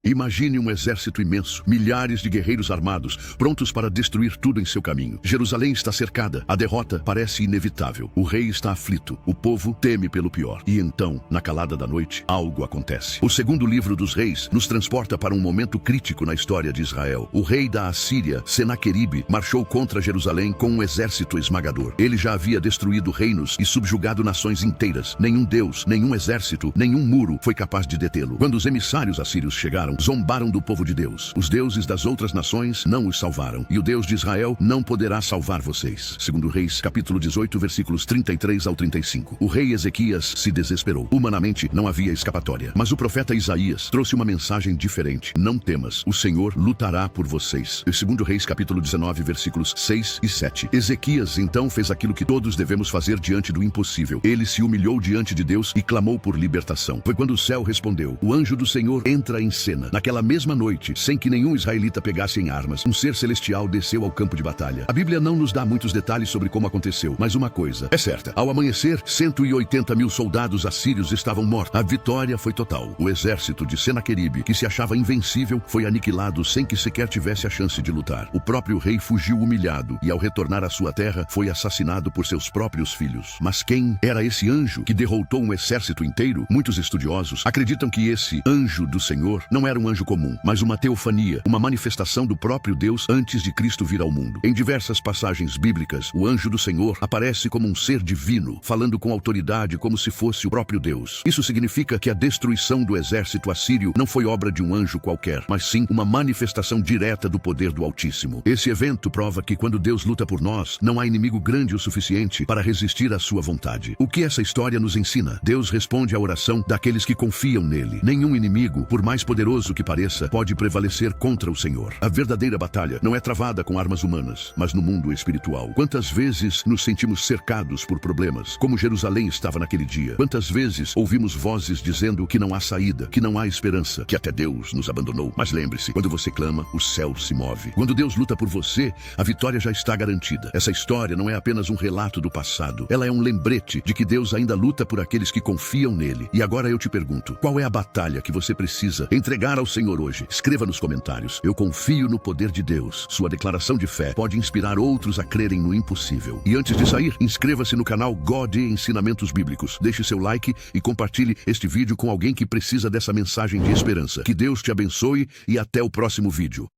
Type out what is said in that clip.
Imagine um exército imenso, milhares de guerreiros armados, prontos para destruir tudo em seu caminho. Jerusalém está cercada, a derrota parece inevitável. O rei está aflito, o povo teme pelo pior. E então, na calada da noite, algo acontece. O segundo livro dos reis nos transporta para um momento crítico na história de Israel. O rei da Assíria, Senaqueribe, marchou contra Jerusalém com um exército esmagador. Ele já havia destruído reinos e subjugado nações inteiras. Nenhum deus, nenhum exército, nenhum muro foi capaz de detê-lo. Quando os emissários assírios chegaram, zombaram do povo de Deus. Os deuses das outras nações não os salvaram. E o Deus de Israel não poderá salvar vocês. Segundo Reis, capítulo 18, versículos 33 ao 35. O rei Ezequias se desesperou. Humanamente, não havia escapatória. Mas o profeta Isaías trouxe uma mensagem diferente. Não temas, o Senhor lutará por vocês. E segundo Reis, capítulo 19, versículos 6 e 7. Ezequias, então, fez aquilo que todos devemos fazer diante do impossível. Ele se humilhou diante de Deus e clamou por libertação. Foi quando o céu respondeu. O anjo do Senhor entra em cena. Naquela mesma noite, sem que nenhum israelita pegasse em armas, um ser celestial desceu ao campo de batalha. A Bíblia não nos dá muitos detalhes sobre como aconteceu, mas uma coisa é certa. Ao amanhecer, 180 mil soldados assírios estavam mortos. A vitória foi total. O exército de Senaqueribe, que se achava invencível, foi aniquilado sem que sequer tivesse a chance de lutar. O próprio rei fugiu humilhado e, ao retornar à sua terra, foi assassinado por seus próprios filhos. Mas quem era esse anjo que derrotou um exército inteiro? Muitos estudiosos acreditam que esse anjo do Senhor não era um anjo comum, mas uma teofania, uma manifestação do próprio Deus antes de Cristo vir ao mundo. Em diversas passagens bíblicas, o anjo do Senhor aparece como um ser divino, falando com autoridade como se fosse o próprio Deus. Isso significa que a destruição do exército assírio não foi obra de um anjo qualquer, mas sim uma manifestação direta do poder do Altíssimo. Esse evento prova que quando Deus luta por nós, não há inimigo grande o suficiente para resistir à sua vontade. O que essa história nos ensina? Deus responde à oração daqueles que confiam nele. Nenhum inimigo, por mais poderoso que pareça, pode prevalecer contra o Senhor. A verdadeira batalha não é travada com armas humanas, mas no mundo espiritual. Quantas vezes nos sentimos cercados por problemas, como Jerusalém estava naquele dia? Quantas vezes ouvimos vozes dizendo que não há saída, que não há esperança, que até Deus nos abandonou? Mas lembre-se, quando você clama, o céu se move. Quando Deus luta por você, a vitória já está garantida. Essa história não é apenas um relato do passado, ela é um lembrete de que Deus ainda luta por aqueles que confiam nele. E agora eu te pergunto, qual é a batalha que você precisa entregar ao Senhor hoje? Escreva nos comentários. Eu confio no poder de Deus. Sua declaração de fé pode inspirar outros a crerem no impossível. E antes de sair, inscreva-se no canal God Ensinamentos Bíblicos. Deixe seu like e compartilhe este vídeo com alguém que precisa dessa mensagem de esperança. Que Deus te abençoe e até o próximo vídeo.